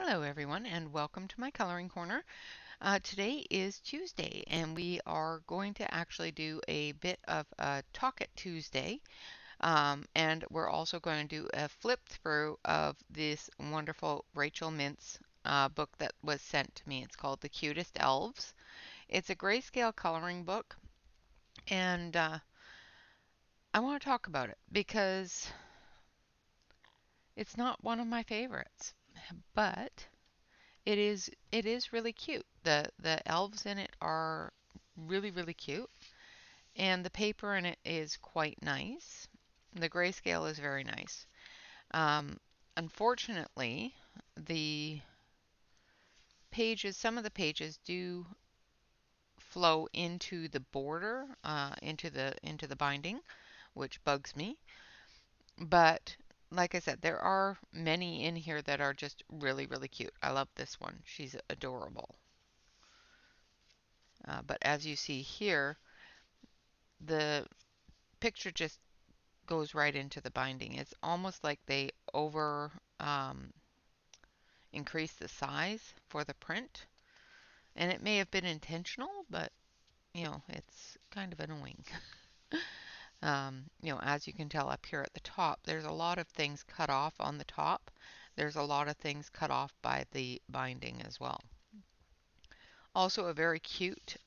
Hello everyone and welcome to my coloring corner. Today is Tuesday and we are going to actually do a bit of a Talk It Tuesday, and we're also going to do a flip through of this wonderful Rachel Mintz book that was sent to me. It's called The Cutest Elves. It's a grayscale coloring book, and I want to talk about it because it's not one of my favorites, but it is really cute. The elves in it are really cute, and the paper in it is quite nice. The grayscale is very nice. Um, Unfortunately, the some of the pages do flow into the border, into the binding, which bugs me. But like I said, there are many in here that are just really cute. I love this one. She's adorable. But as you see here, the picture just goes right into the binding. It's almost like they over um, increase the size for the print, and it may have been intentional, but it's kind of annoying. As you can tell up here at the top, there's a lot of things cut off on the top. There's a lot of things cut off by the binding as well. Also, a very cute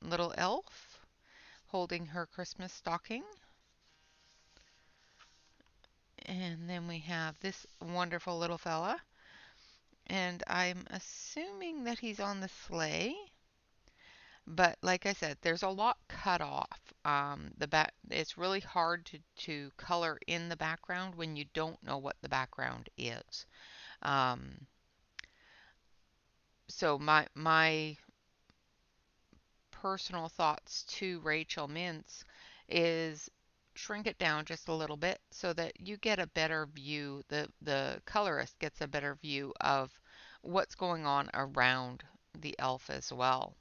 little elf holding her Christmas stocking. And then we have this wonderful little fella. And I'm assuming that he's on the sleigh. But like I said, there's a lot cut off. It's really hard to color in the background when you don't know what the background is. Um, so my personal thoughts to Rachel Mintz is shrink it down just a little bit so that you get a better view, the colorist gets a better view of what's going on around the elf as well.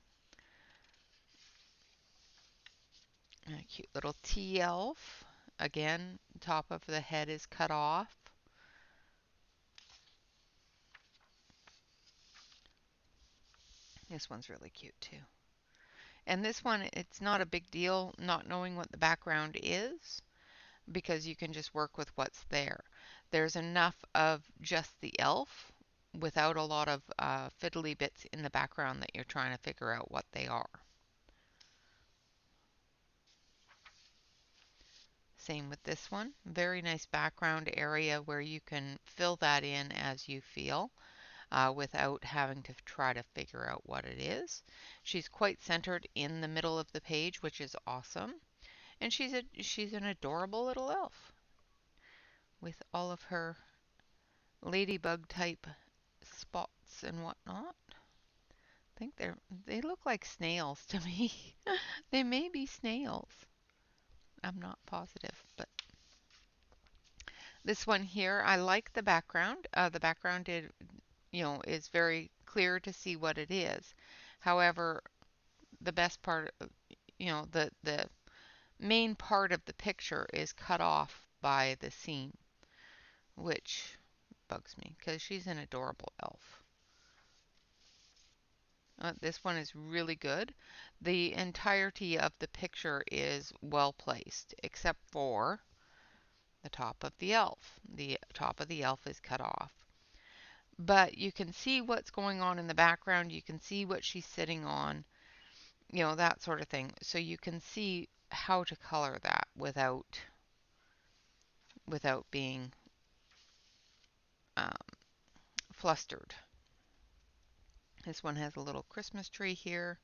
A cute little tea elf. Again, top of the head is cut off. This one's really cute too. And this one, it's not a big deal not knowing what the background is because you can just work with what's there. There's enough of just the elf without a lot of fiddly bits in the background that you're trying to figure out what they are. Same with this one. Very nice background area where you can fill that in as you feel without having to try to figure out what it is. She's quite centered in the middle of the page, which is awesome. And she's an adorable little elf with all of her ladybug type spots and whatnot. I think they look like snails to me. They may be snails. I'm not positive, but this one here, I like the background. The background is very clear to see what it is. However, the best part, the main part of the picture is cut off by the seam, which bugs me because she's an adorable elf. This one is really good. The entirety of the picture is well placed, except for the top of the elf. The top of the elf is cut off. But you can see what's going on in the background. You can see what she's sitting on, that sort of thing. So you can see how to color that without being um, flustered. This one has a little Christmas tree here.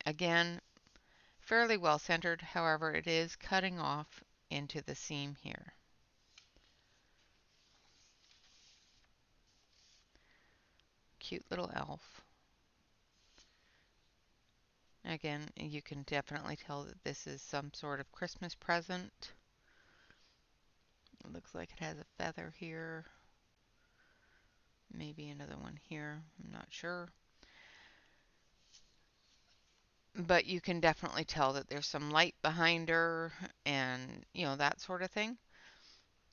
Again, fairly well centered, however, it is cutting off into the seam here. Cute little elf. Again, you can definitely tell that this is some sort of Christmas present. It looks like it has a feather here. Maybe another one here. I'm not sure. But you can definitely tell that there's some light behind her and, that sort of thing.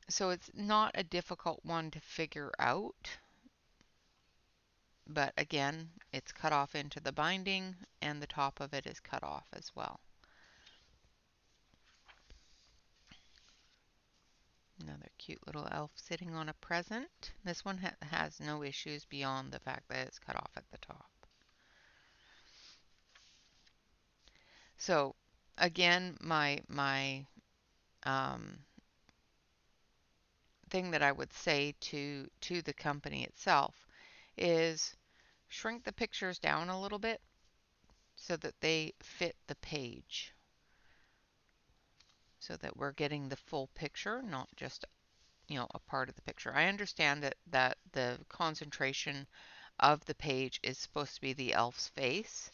So it's not a difficult one to figure out. but again, it's cut off into the binding and the top of it is cut off as well. Another cute little elf sitting on a present. This one has no issues beyond the fact that it's cut off at the top. So again, my thing that I would say to the company itself is shrink the pictures down a little bit so that they fit the page, so that we're getting the full picture, not just a part of the picture. I understand that the concentration of the page is supposed to be the elf's face,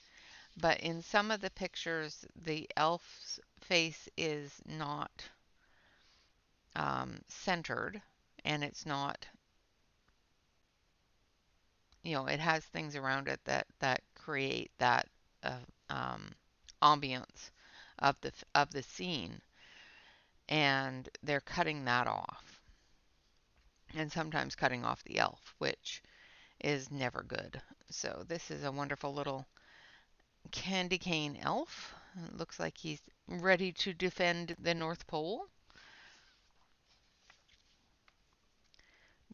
but in some of the pictures the elf's face is not centered, and it's not, it has things around it that create that uh, um, ambiance of the scene, and they're cutting that off, and sometimes cutting off the elf, which is never good. So this is a wonderful little candy cane elf. It looks like he's ready to defend the North Pole.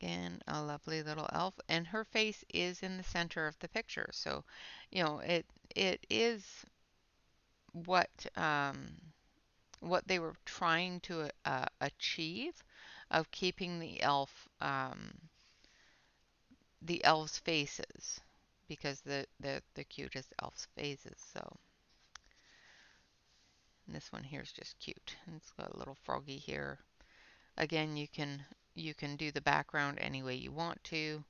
Again, a lovely little elf, and her face is in the center of the picture. So, it is what what they were trying to achieve, of keeping the elves' faces, because the cutest elves' faces. So this one here is just cute. It's got a little froggy here. Again, you can do the background any way you want to.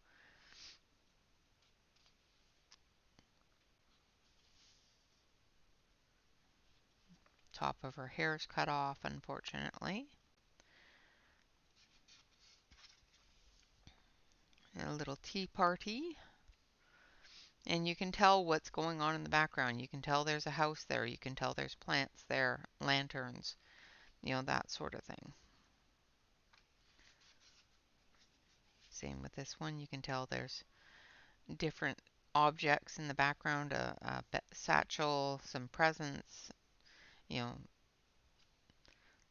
Top of her hair is cut off, unfortunately. And a little tea party. And you can tell what's going on in the background. You can tell there's a house there. You can tell there's plants there, lanterns, that sort of thing. Same with this one. You can tell there's different objects in the background, a satchel, some presents, you know,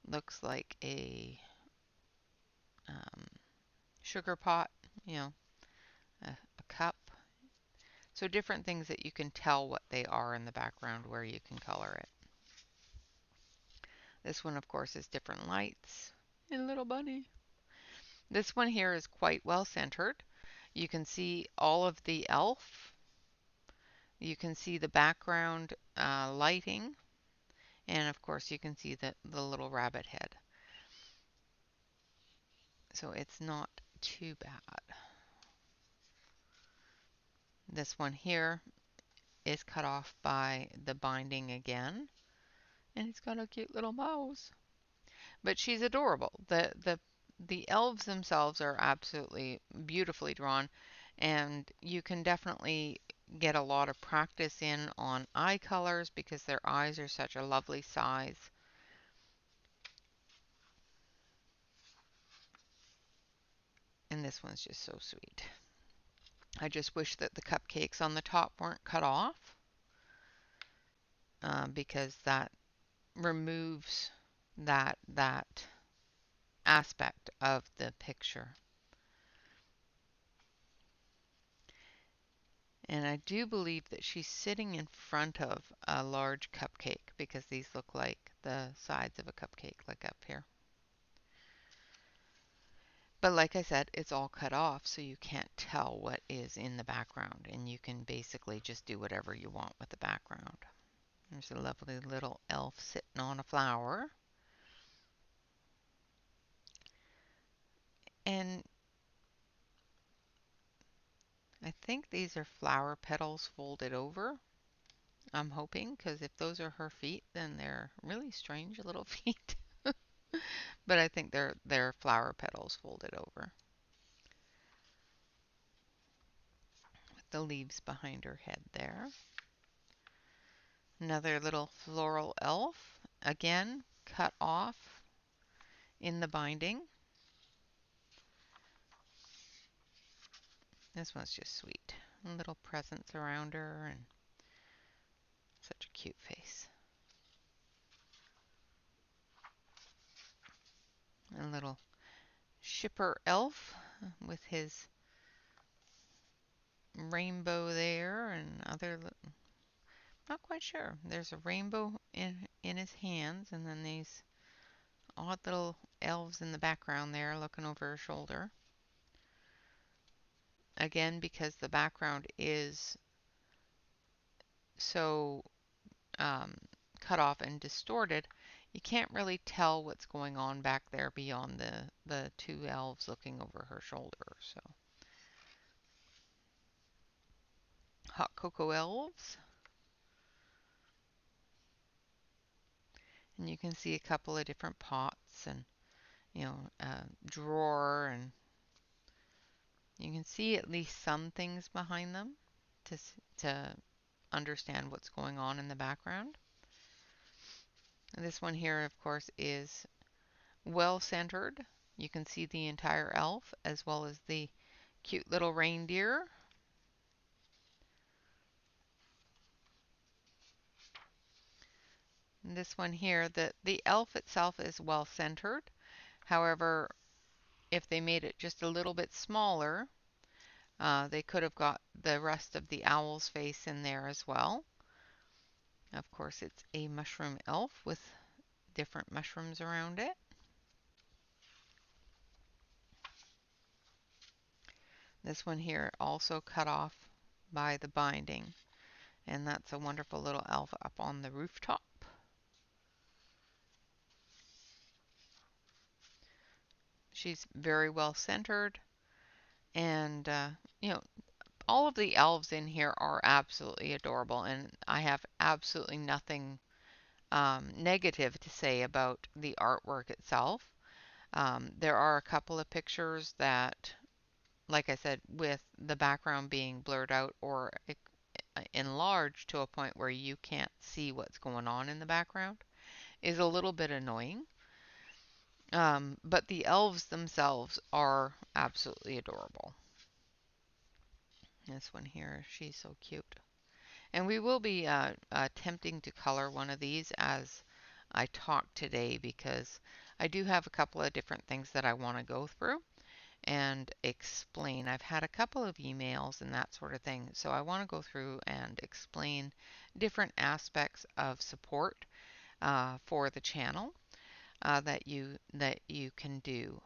looks like a um, sugar pot, a cup. So different things that you can tell what they are in the background where you can color it. This one, of course, is different lights and a little bunny. This one here is quite well centered. You can see all of the elf. You can see the background lighting. And of course, you can see the little rabbit head. So it's not too bad. This one here is cut off by the binding again. And it's got a cute little mouse. But she's adorable. The elves themselves are absolutely beautifully drawn, and you can definitely get a lot of practice in on eye colors because their eyes are such a lovely size. And this one's just so sweet. I just wish that the cupcakes on the top weren't cut off, because that removes that aspect of the picture. And I do believe that she's sitting in front of a large cupcake, because these look like the sides of a cupcake, like up here. But like I said, it's all cut off, so you can't tell what is in the background, and you can basically just do whatever you want with the background. There's a lovely little elf sitting on a flower. And I think these are flower petals folded over. I'm hoping, because if those are her feet, then they're really strange little feet. But I think they're flower petals folded over, with the leaves behind her head there. Another little floral elf, again cut off in the binding. This one's just sweet. little presents around her, and such a cute face. A little shipper elf with his rainbow there and other, not quite sure. There's a rainbow in his hands, and then these odd little elves in the background there looking over her shoulder. Again, because the background is so um, cut off and distorted, you can't really tell what's going on back there beyond the two elves looking over her shoulder. So, hot cocoa elves. And you can see a couple of different pots and, a drawer, and you can see at least some things behind them to understand what's going on in the background. And this one here, of course, is well centered. You can see the entire elf as well as the cute little reindeer. And this one here, the elf itself is well centered. However, if they made it just a little bit smaller, they could have got the rest of the owl's face in there as well. Of course, it's a mushroom elf with different mushrooms around it. This one here also cut off by the binding, and that's a wonderful little elf up on the rooftop. She's very well centered, and all of the elves in here are absolutely adorable, and I have absolutely nothing negative to say about the artwork itself. There are a couple of pictures that, like I said, with the background being blurred out or enlarged to a point where you can't see what's going on in the background, is a little bit annoying. But the elves themselves are absolutely adorable. This one here, she's so cute. And we will be attempting to color one of these as I talk today, because I do have a couple of different things that I want to go through and explain. I've had a couple of emails and that sort of thing, so I want to go through and explain different aspects of support for the channel that you can do.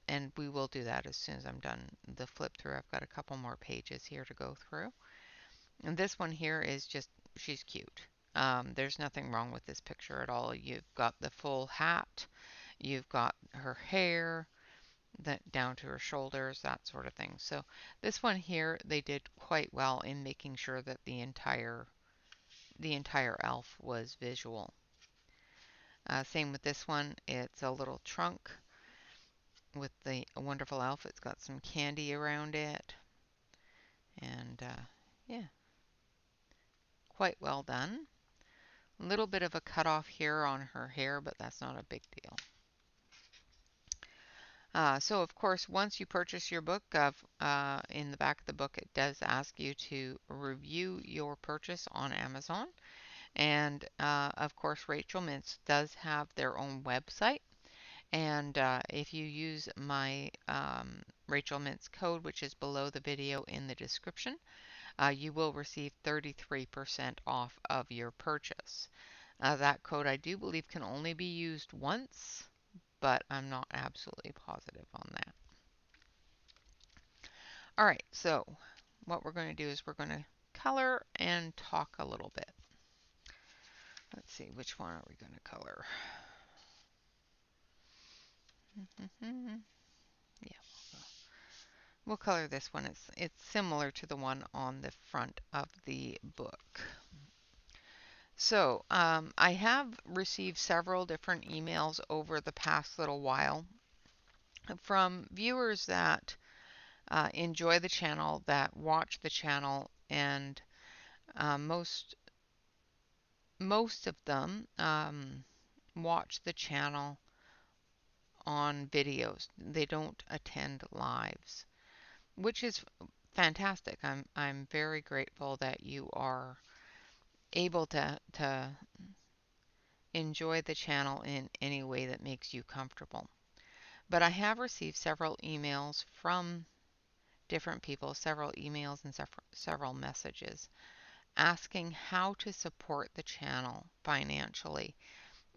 And we will do that as soon as I'm done the flip through. I've got a couple more pages here to go through. And this one here is just, she's cute. There's nothing wrong with this picture at all. You've got the full hat, you've got her hair that down to her shoulders, that sort of thing. So this one here, they did quite well in making sure that the entire elf was visual. Same with this one. It's a little trunk with the wonderful elf. It's got some candy around it, and yeah, quite well done. A little bit of a cutoff here on her hair, but that's not a big deal. So of course, once you purchase your book, in the back of the book, it does ask you to review your purchase on Amazon. And of course, Rachel Mintz does have their own website. And if you use my Rachel Mintz code, which is below the video in the description, you will receive 33% off of your purchase. That code, I do believe, can only be used once, but I'm not absolutely positive on that. All right, so what we're going to do is we're going to color and talk a little bit. Let's see, which one are we going to color? Yeah, we'll color this one. It's similar to the one on the front of the book. So I have received several different emails over the past little while from viewers that enjoy the channel, that watch the channel, and most of them watch the channel on videos. They don't attend lives, which is fantastic. I'm very grateful that you are able to enjoy the channel in any way that makes you comfortable. But I have received several emails from different people, several emails and several messages asking how to support the channel financially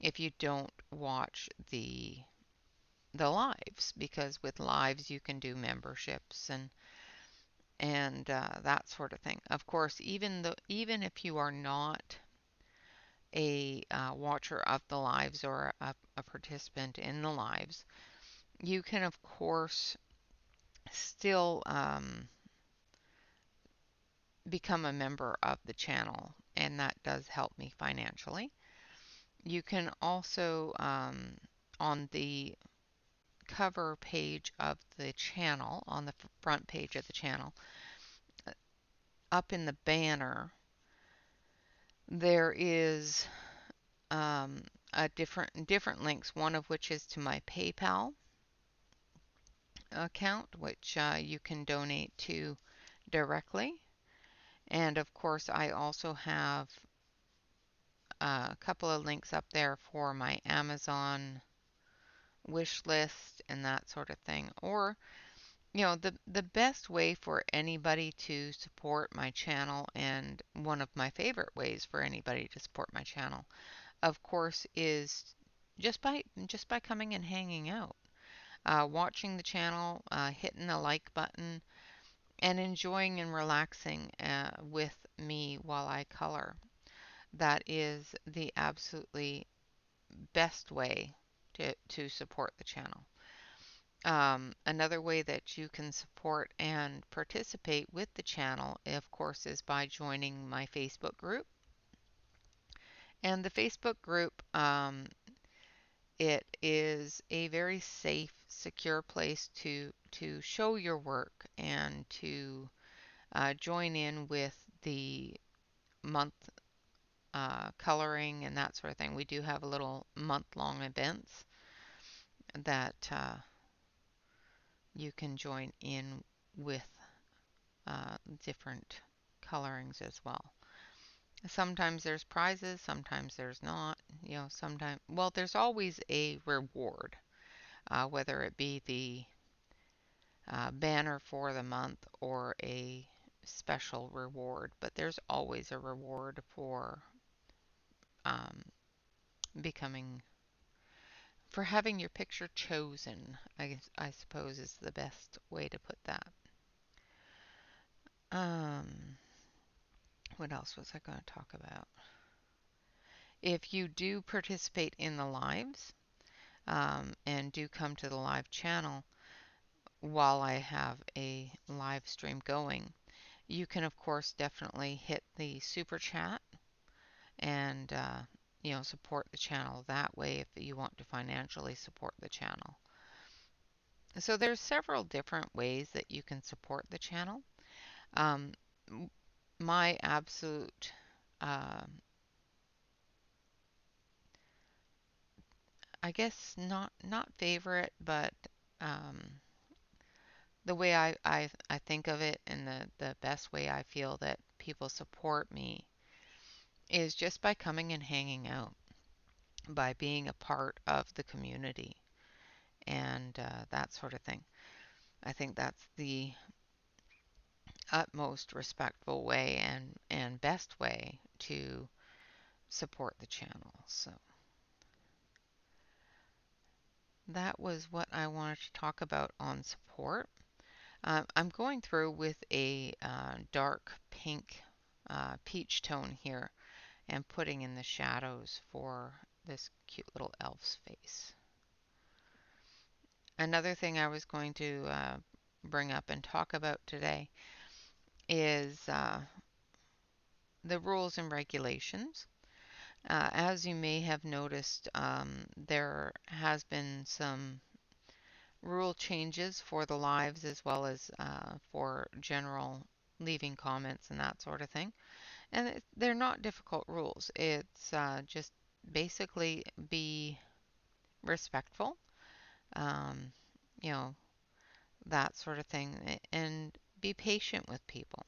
if you don't watch the lives, because with lives you can do memberships and that sort of thing. Of course, even if you are not a watcher of the lives or a participant in the lives, you can of course still become a member of the channel, and that does help me financially. You can also on the cover page of the channel, on the front page of the channel, up in the banner, there is um, a different links. One of which is to my PayPal account, which you can donate to directly. And of course, I also have a couple of links up there for my Amazon wish list and that sort of thing. Or, the best way for anybody to support my channel, and one of my favorite ways for anybody to support my channel, of course, is just by coming and hanging out, watching the channel, hitting the like button, and enjoying and relaxing with me while I color. That is the absolutely best way to support the channel. Another way that you can support and participate with the channel, of course, is by joining my Facebook group. And the Facebook group, it is a very safe, secure place to show your work and to join in with the month coloring and that sort of thing. We do have a little month-long events that you can join in with different colorings as well. Sometimes there's prizes, sometimes there's not. Sometimes, well, there's always a reward, whether it be the banner for the month or a special reward, but there's always a reward for um, becoming, for having your picture chosen, I suppose is the best way to put that. Um, what else was I going to talk about? If you do participate in the lives and do come to the live channel while I have a live stream going, you can, of course, definitely hit the super chat and support the channel that way if you want to financially support the channel. So there's several different ways that you can support the channel. Um, my absolute I guess not favorite, but um, the way I think of it, and the best way I feel that people support me is just by coming and hanging out, by being a part of the community and that sort of thing. I think that's the utmost respectful way and best way to support the channel. So that was what I wanted to talk about on support. I'm going through with a dark pink peach tone here and putting in the shadows for this cute little elf's face. Another thing I was going to bring up and talk about today is the rules and regulations. As you may have noticed, there has been some rule changes for the lives as well as for general leaving comments and that sort of thing. And they're not difficult rules. It's just basically be respectful, um, you know, that sort of thing. And be patient with people.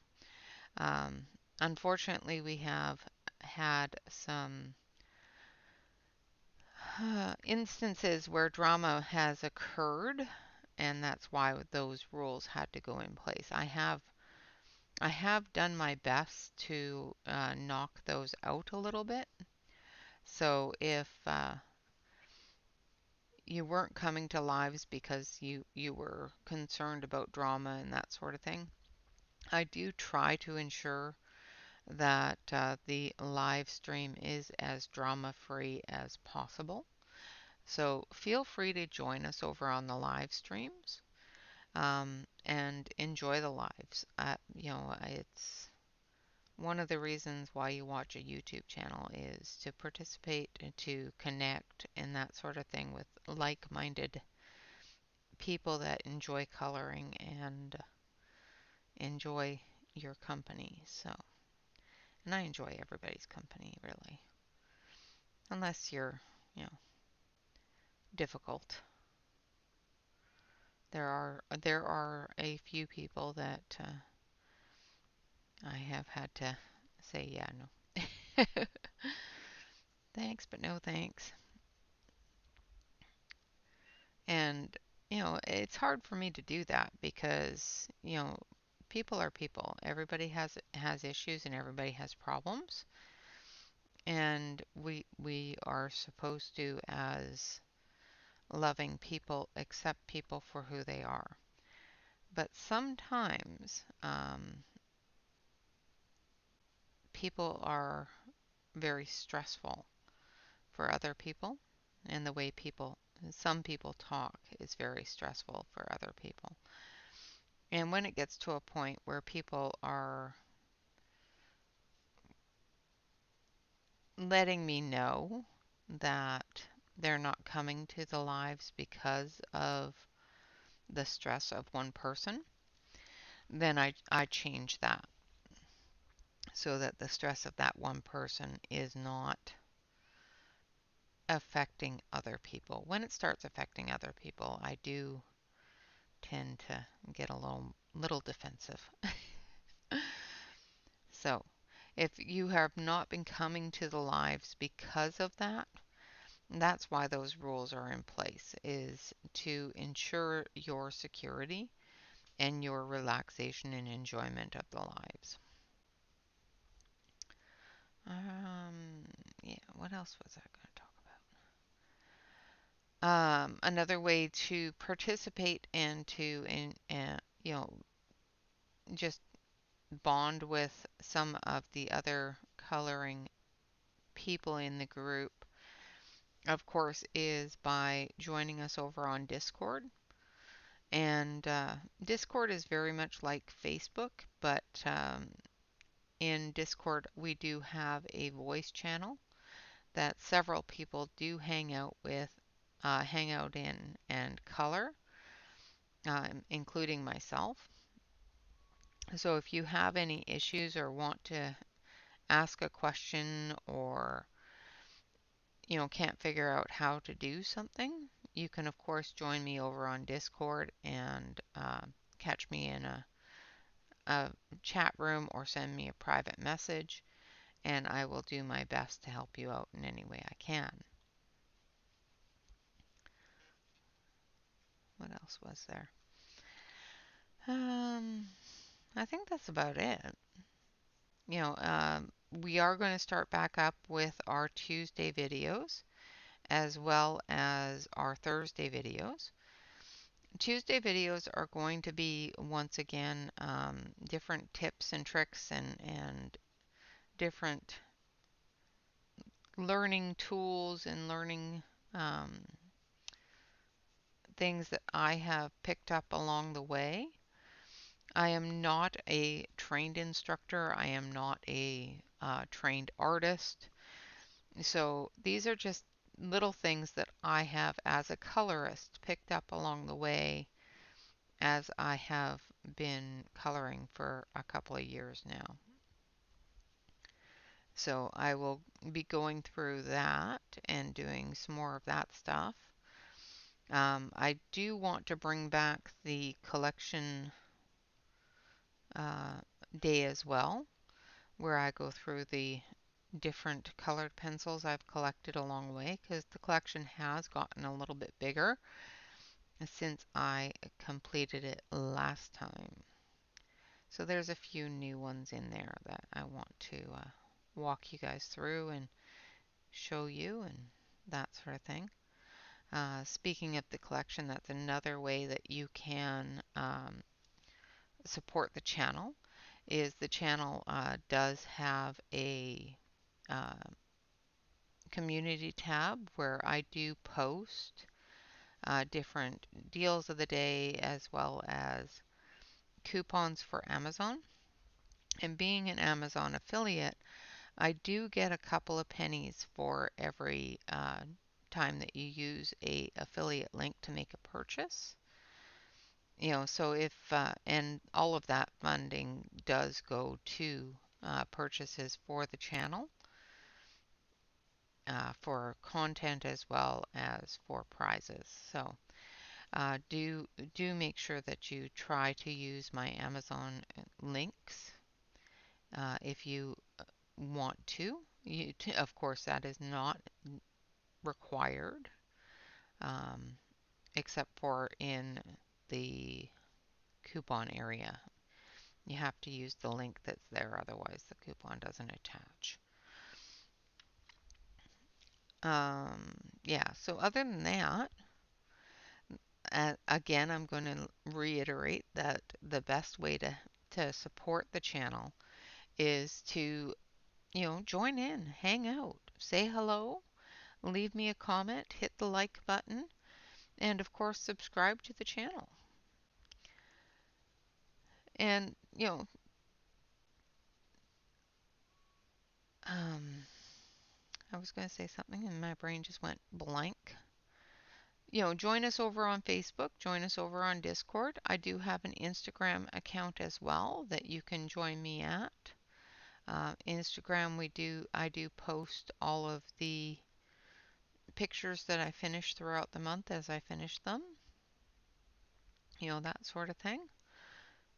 Um, Unfortunately, we have had some instances where drama has occurred, and that's why those rules had to go in place. I have done my best to knock those out a little bit. So if you weren't coming to lives because you were concerned about drama and that sort of thing, I do try to ensure that the live stream is as drama free as possible. So feel free to join us over on the live streams and enjoy the lives. It's one of the reasons why you watch a YouTube channel is to participate and to connect and that sort of thing with like-minded people that enjoy coloring and enjoy your company. So, and I enjoy everybody's company really, unless you're, you know, difficult. There are a few people that I have had to say, yeah, no. Thanks, but no thanks. And, it's hard for me to do that because, people are people. Everybody has issues and everybody has problems. And we are supposed to, as loving people, accept people for who they are. But sometimes people are very stressful for other people, and the way some people talk is very stressful for other people. And when it gets to a point where people are letting me know that they're not coming to the lives because of the stress of one person, then I change that so that the stress of that one person is not affecting other people. When it starts affecting other people, I do tend to get a little defensive. So, if you have not been coming to the lives because of that, that's why those rules are in place, is to ensure your security and your relaxation and enjoyment of the lives. Um, yeah, what else was I going to talk about? Another way to participate and to, just bond with some of the other coloring people in the group, of course, is by joining us over on Discord. And Discord is very much like Facebook, but in Discord we do have a voice channel that several people do hang out in and color, including myself. So if you have any issues or want to ask a question or can't figure out how to do something, you can of course join me over on Discord and catch me in a chat room or send me a private message, and I will do my best to help you out in any way I can. What else was there? Um, I think that's about it. We are going to start back up with our Tuesday videos as well as our Thursday videos. Tuesday videos are going to be once again different tips and tricks and different learning tools and learning um, things that I have picked up along the way. I am not a trained instructor. I am not a trained artist. So these are just little things that I have as a colorist picked up along the way as I have been coloring for a couple of years now. So I will be going through that and doing some more of that stuff. I do want to bring back the collection uh, day as well, where I go through the different colored pencils I've collected along the way, because the collection has gotten a little bit bigger since I completed it last time. So there's a few new ones in there that I want to walk you guys through and show you and that sort of thing. Speaking of the collection, that's another way that you can support the channel. Is the channel does have a uh, community tab where I do post different deals of the day as well as coupons for Amazon. And being an Amazon affiliate, I do get a couple of pennies for every time that you use a affiliate link to make a purchase. So if and all of that funding does go to purchases for the channel, for content as well as for prizes. So do make sure that you try to use my Amazon links if you want to. Of course, that is not required, um, except for in the coupon area. You have to use the link that's there, otherwise the coupon doesn't attach. Yeah, so other than that, again, I'm going to reiterate that the best way to support the channel is to, join in, hang out, say hello, leave me a comment, hit the like button, and of course, subscribe to the channel. And, um, I was going to say something and my brain just went blank. Join us over on Facebook, join us over on Discord. I do have an Instagram account as well that you can join me at. Instagram, I do post all of the pictures that I finish throughout the month as I finish them, that sort of thing.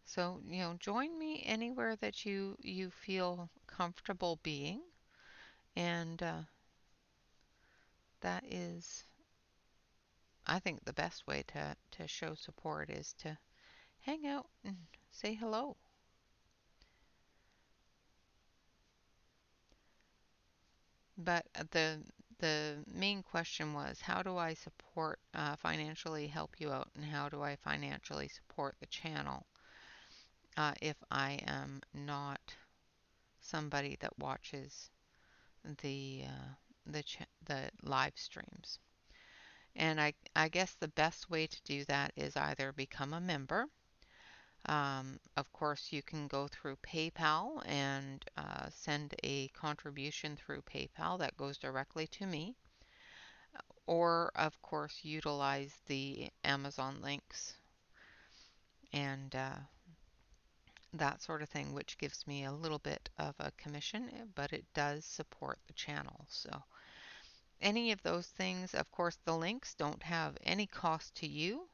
So, join me anywhere that you feel comfortable being, and that is, I think, the best way to show support is to hang out and say hello. But the main question was, how do I support financially help you out, and how do I financially support the channel if I am not somebody that watches the the live streams? And I guess the best way to do that is either become a member. Of course, you can go through PayPal and send a contribution through PayPal that goes directly to me. Or, of course, utilize the Amazon links and that sort of thing, which gives me a little bit of a commission, but it does support the channel. So, any of those things, of course, the links don't have any cost to you.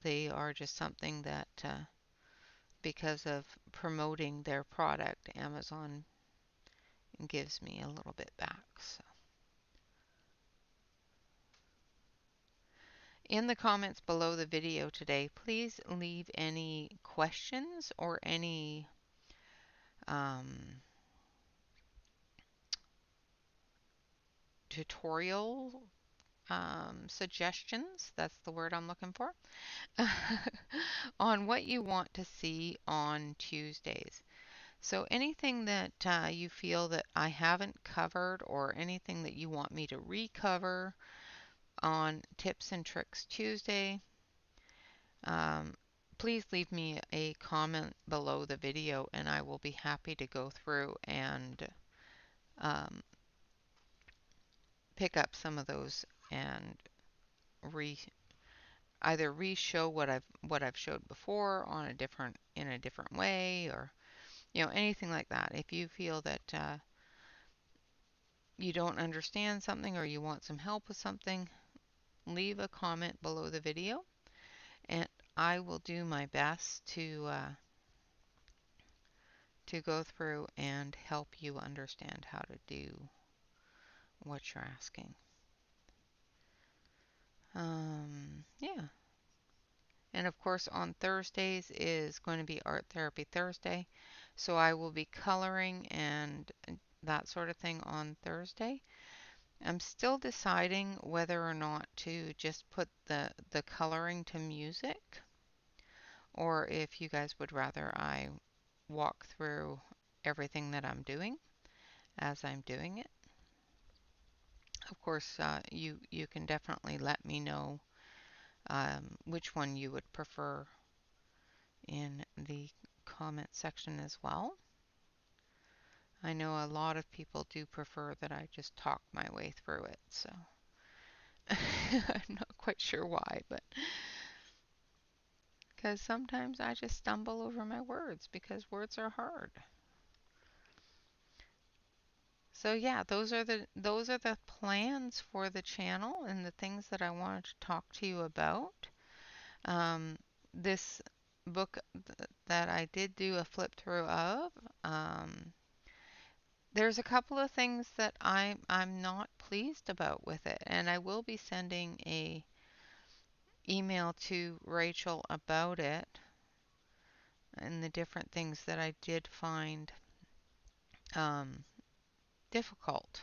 They are just something that, because of promoting their product, Amazon gives me a little bit back. So. In the comments below the video today, please leave any questions or any um, tutorial suggestions, that's the word I'm looking for, on what you want to see on Tuesdays. So anything that you feel that I haven't covered or anything that you want me to recover on Tips and Tricks Tuesday, please leave me a comment below the video and I will be happy to go through and um, pick up some of those and re either re-show what I've showed before on in a different way, or anything like that. If you feel that you don't understand something or you want some help with something, leave a comment below the video and I will do my best to to go through and help you understand how to do what you're asking. Yeah. And of course, on Thursdays is going to be Art Therapy Thursday. So I will be coloring and that sort of thing on Thursday. I'm still deciding whether or not to just put the coloring to music, or if you guys would rather I walk through everything that I'm doing as I'm doing it. Of course, you can definitely let me know which one you would prefer in the comment section as well. I know a lot of people do prefer that I just talk my way through it, so I'm not quite sure why, but because sometimes I just stumble over my words because words are hard. So yeah, those are the plans for the channel and the things that I wanted to talk to you about. This book that I did do a flip through of, um, there's a couple of things that I'm not pleased about with it, and I will be sending a email to Rachel about it and the different things that I did find um, difficult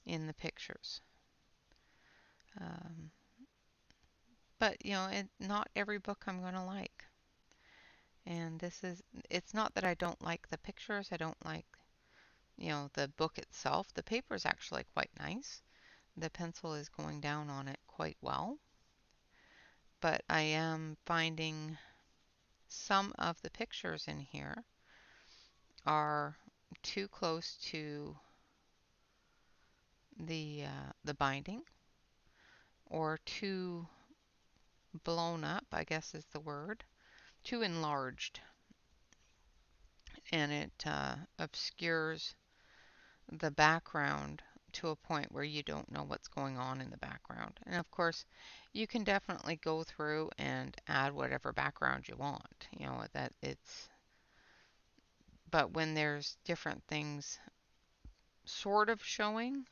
in the pictures. Um, but not every book I'm going to like. And it's not that I don't like the pictures. I don't like, the book itself. The paper is actually quite nice. The pencil is going down on it quite well. But I am finding some of the pictures in here are too close to the binding, or too blown up, I guess is the word, too enlarged, and it obscures the background to a point where you don't know what's going on in the background. And of course, you can definitely go through and add whatever background you want. That it's but when there's different things sort of showing,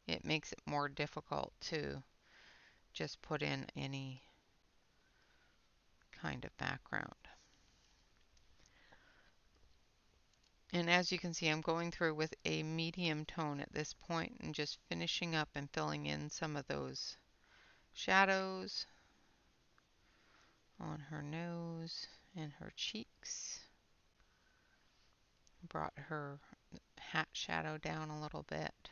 it makes it more difficult to just put in any kind of background. And as you can see, I'm going through with a medium tone at this point and just finishing up and filling in some of those shadows on her nose and her cheeks. Brought her hat shadow down a little bit.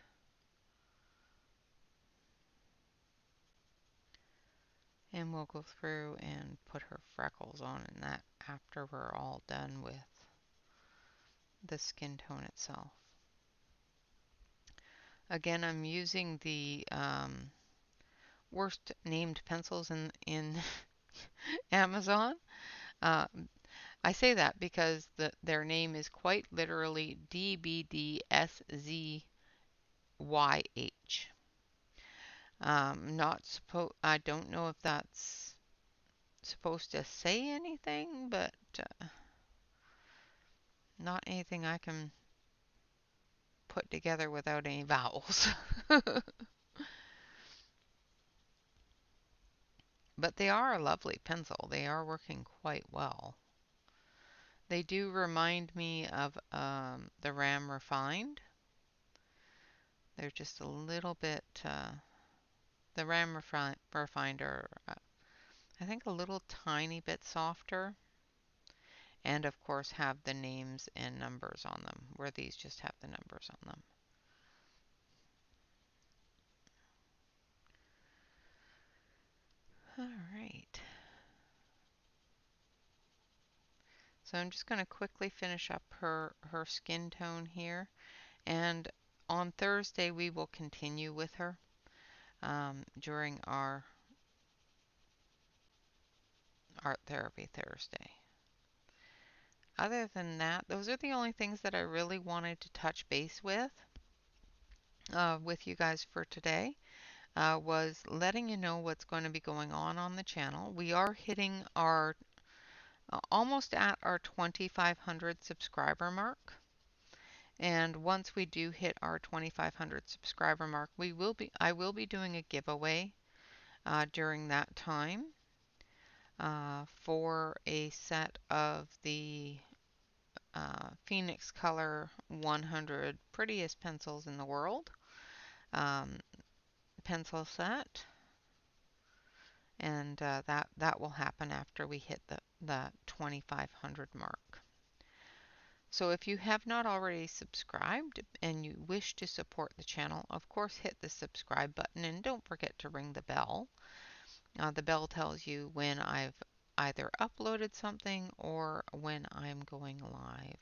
And we'll go through and put her freckles on, and that after we're all done with the skin tone itself. Again, I'm using the worst named pencils in Amazon. Uh, I say that because their name is quite literally DBDSZYH. I don't know if that's supposed to say anything, but not anything I can put together without any vowels. But they are a lovely pencil. They are working quite well. They do remind me of the Ram Refined. They're just a little bit, the Ram Refined are, I think, a little tiny bit softer. And of course have the names and numbers on them, where these just have the numbers on them. All right. So I'm just going to quickly finish up her skin tone here. And on Thursday, we will continue with her during our Art Therapy Thursday. Other than that, those are the only things that I really wanted to touch base with you guys for today. Was letting you know what's going to be going on the channel. We are hitting our almost at our 2,500 subscriber mark. And once we do hit our 2,500 subscriber mark, I will be doing a giveaway during that time for a set of the Phoenix Color 100 Prettiest Pencils in the World um, pencil set. And that will happen after we hit the 2,500 mark. So if you have not already subscribed and you wish to support the channel, of course hit the subscribe button and don't forget to ring the bell. The bell tells you when I've either uploaded something or when I'm going live.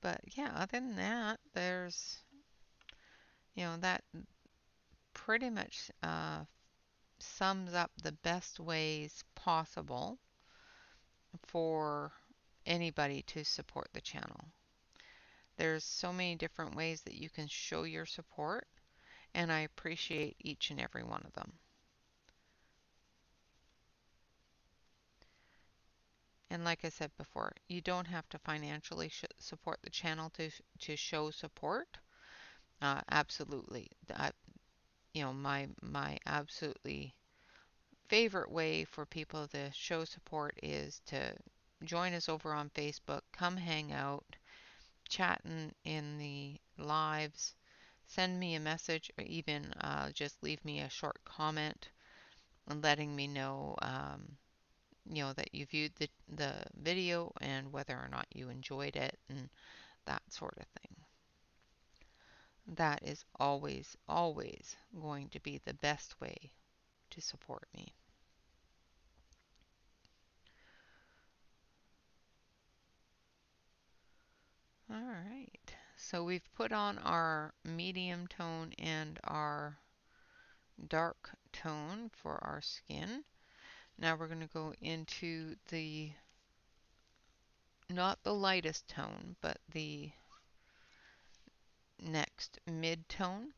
But yeah, other than that, that pretty much sums up the best ways possible for anybody to support the channel. There's so many different ways that you can show your support, and I appreciate each and every one of them. And like I said before, you don't have to financially support the channel to show support. Absolutely. My absolutely favorite way for people to show support is to join us over on Facebook, come hang out, chat in the lives, send me a message, or even just leave me a short comment and letting me know, that you viewed the video and whether or not you enjoyed it and that sort of thing. That is always, always going to be the best way to support me. All right, so we've put on our medium tone and our dark tone for our skin. Now we're going to go into not the lightest tone, but the next mid-tone.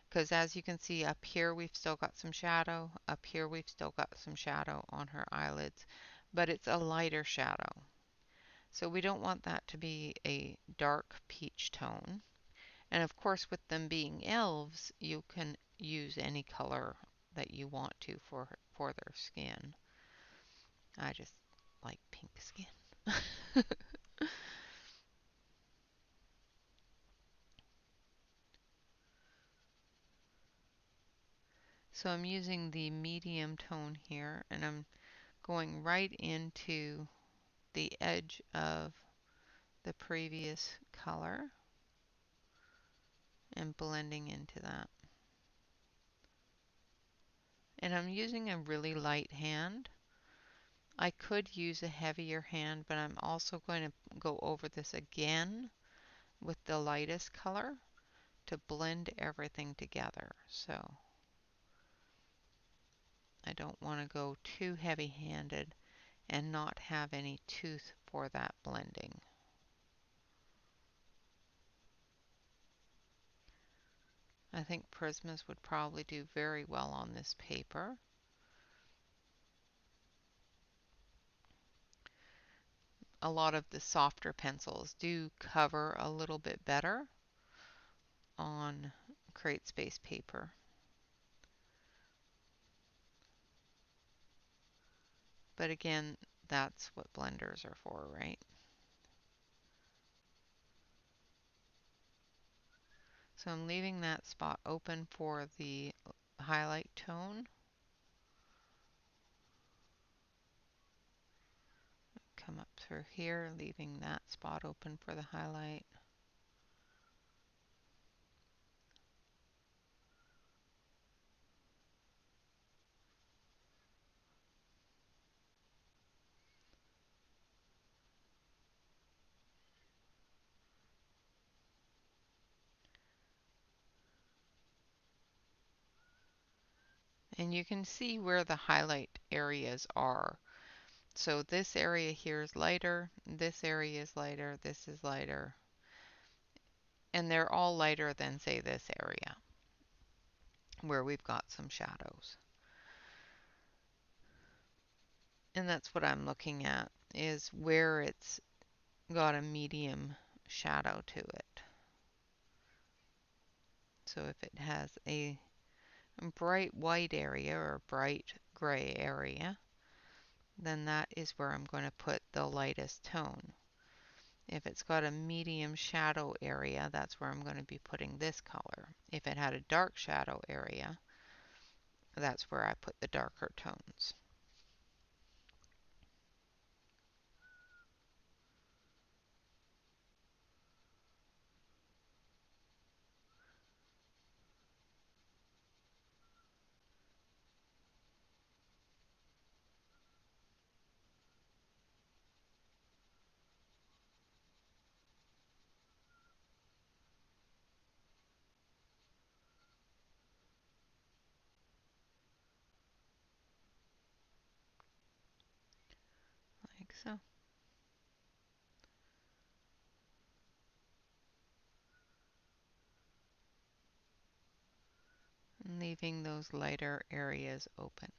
Because as you can see up here, we've still got some shadow. Up here, we've still got some shadow on her eyelids, but it's a lighter shadow. So we don't want that to be a dark peach tone. And of course, with them being elves, you can use any color that you want to for their skin. I just like pink skin. So I'm using the medium tone here, and I'm going right into the edge of the previous color and blending into that. And I'm using a really light hand. I could use a heavier hand, but I'm also going to go over this again with the lightest color to blend everything together. So I don't want to go too heavy-handed and not have any tooth for that blending. I think Prismas would probably do very well on this paper. A lot of the softer pencils do cover a little bit better on CreateSpace paper. But again, that's what blenders are for, right? So I'm leaving that spot open for the highlight tone. Come up through here, leaving that spot open for the highlight. And you can see where the highlight areas are. So this area here is lighter, this area is lighter, this is lighter, and they're all lighter than, say, this area. where we've got some shadows. And that's what I'm looking at, is where it's got a medium shadow to it. So if it has a bright white area or bright gray area, then that is where I'm going to put the lightest tone. If it's got a medium shadow area, that's where I'm going to be putting this color. If it had a dark shadow area, that's where I put the darker tones. Like so. And leaving those lighter areas open.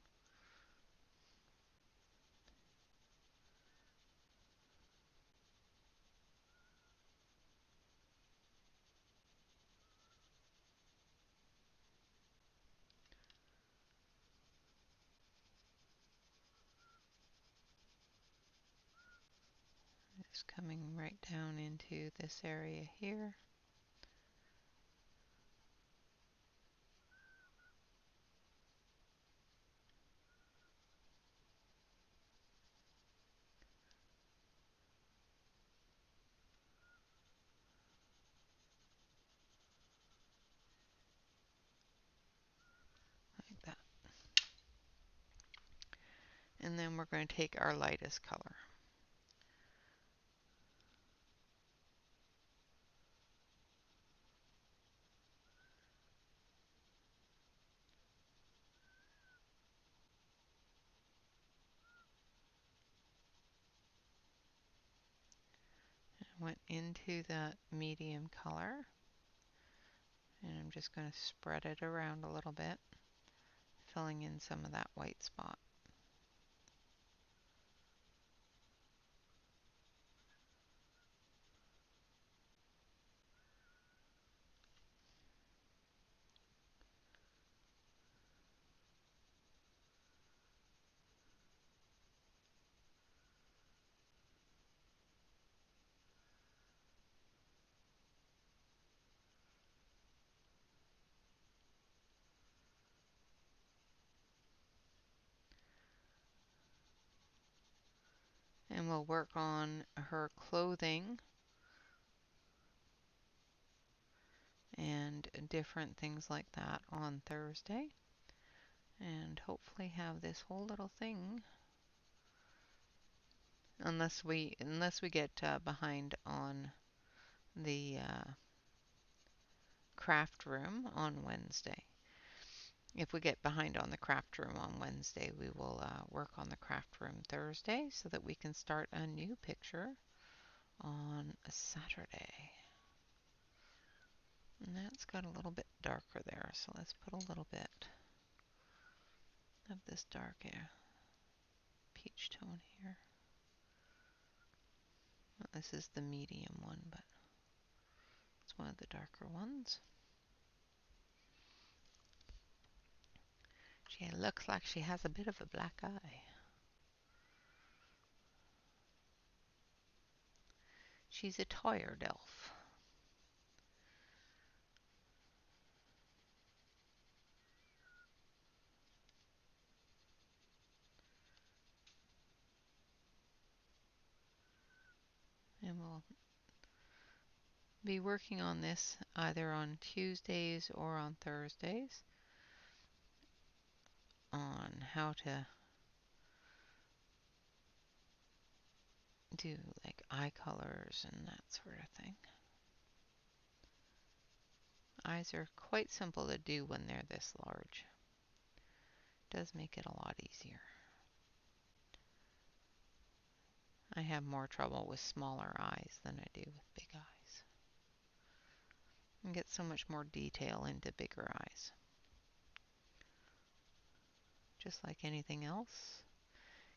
Just coming right down into this area here. Like that. And then we're going to take our lightest color. Went into the medium color, and I'm just going to spread it around a little bit, filling in some of that white spot. And we'll work on her clothing and different things like that on Thursday, and hopefully have this whole little thing, unless we get behind on the craft room on Wednesday. If we get behind on the craft room on Wednesday, we will work on the craft room Thursday so that we can start a new picture on Saturday. And that's got a little bit darker there, so let's put a little bit of this dark peach tone here. Well, this is the medium one, but it's one of the darker ones. She looks like she has a bit of a black eye. She's a tired elf. And we'll be working on this either on Tuesdays or on Thursdays on how to do like eye colors and that sort of thing. Eyes are quite simple to do when they're this large. It does make it a lot easier. I have more trouble with smaller eyes than I do with big eyes. You get so much more detail into bigger eyes. just like anything else,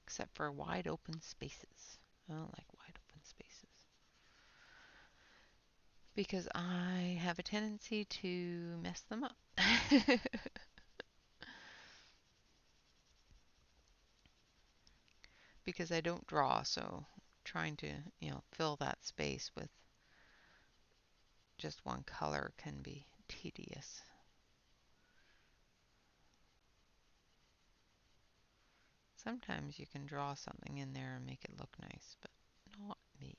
except for wide open spaces. I don't like wide open spaces because I have a tendency to mess them up. Because I don't draw, so trying to, fill that space with just one color can be tedious. Sometimes you can draw something in there and make it look nice, but not me.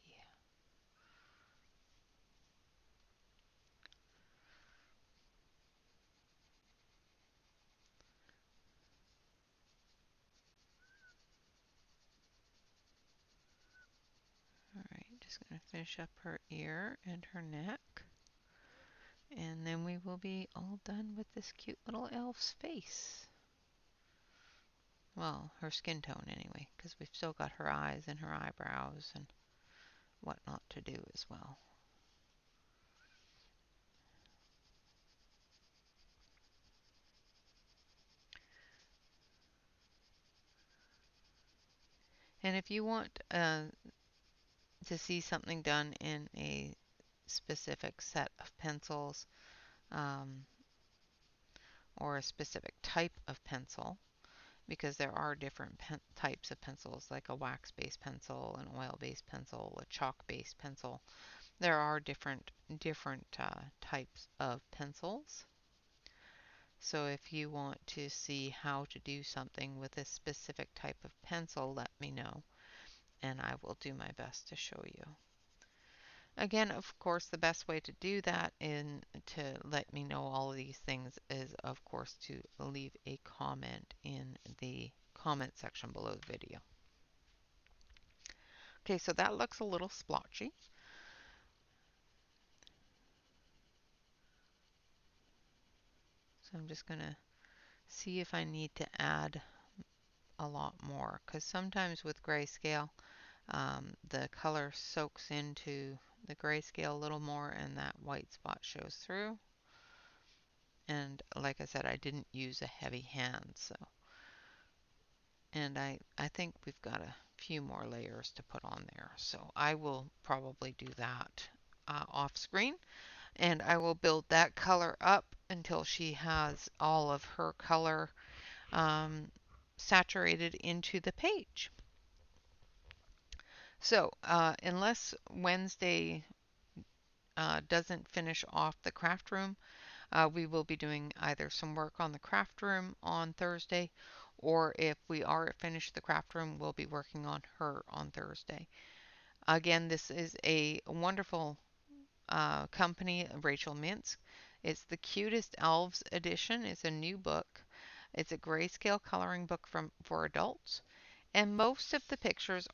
Alright, just going to finish up her ear and her neck. And then we will be all done with this cute little elf's face. Well, her skin tone anyway, because we've still got her eyes and her eyebrows and whatnot to do as well. And if you want to see something done in a specific set of pencils, um, or a specific type of pencil, because there are different types of pencils, like a wax-based pencil, an oil-based pencil, a chalk-based pencil. There are different types of pencils. So if you want to see how to do something with a specific type of pencil, let me know, and I will do my best to show you. Again, of course, the best way to do that and to let me know all of these things is, of course, to leave a comment in the comment section below the video. Okay, so that looks a little splotchy. So I'm just going to see if I need to add a lot more, because sometimes with grayscale, the color soaks into the grayscale a little more and that white spot shows through. And like I said, I didn't use a heavy hand, so. And I think we've got a few more layers to put on there. So I will probably do that off screen. And I will build that color up until she has all of her color saturated into the page. So unless Wednesday doesn't finish off the craft room, we will be doing either some work on the craft room on Thursday, or if we are finished the craft room, we'll be working on her on Thursday. Again, this is a wonderful company, Rachel Mintz. It's the Cutest Elves edition. It's a new book. It's a grayscale coloring book for adults. And most of the pictures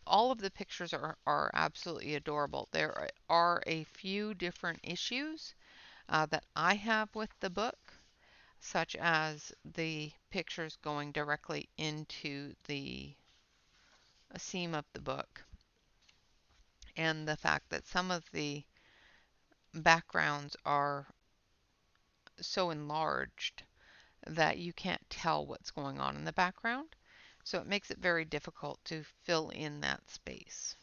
all of the pictures are absolutely adorable. There are a few different issues that I have with the book, such as the pictures going directly into the seam of the book, and the fact that some of the backgrounds are so enlarged that you can't tell what's going on in the background. So it makes it very difficult to fill in that space.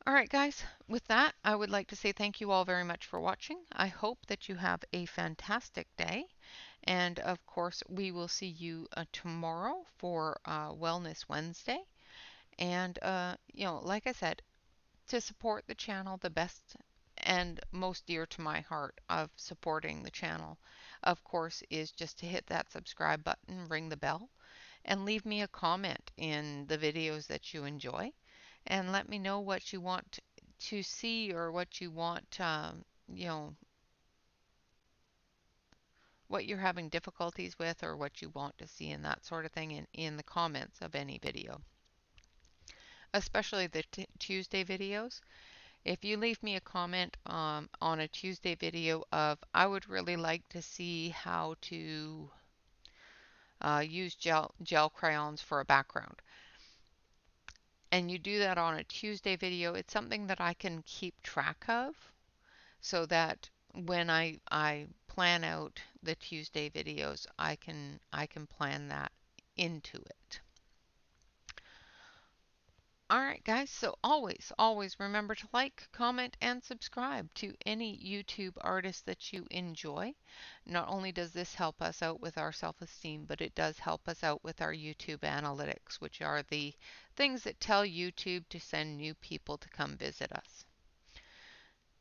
All right, guys, with that, I would like to say thank you all very much for watching. I hope that you have a fantastic day. And of course, we will see you tomorrow for Wellness Wednesday. And, like I said, to support the channel, the best and most dear to my heart of supporting the channel, of course, is just to hit that subscribe button, ring the bell, and leave me a comment in the videos that you enjoy. And let me know what you want to see, or what you want, what you're having difficulties with, or what you want to see, and that sort of thing in the comments of any video, especially the Tuesday videos. If you leave me a comment on a Tuesday video of, I would really like to see how to use gel crayons for a background, and you do that on a Tuesday video, it's something that I can keep track of, so that when I plan out the Tuesday videos, I can plan that into it. All right, guys, so always remember to like, comment, and subscribe to any YouTube artist that you enjoy. Not only does this help us out with our self-esteem, but it does help us out with our YouTube analytics, which are the things that tell YouTube to send new people to come visit us.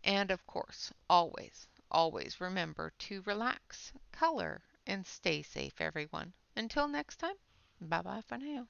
And of course, always remember to relax, color, and stay safe, everyone. Until next time, bye bye for now.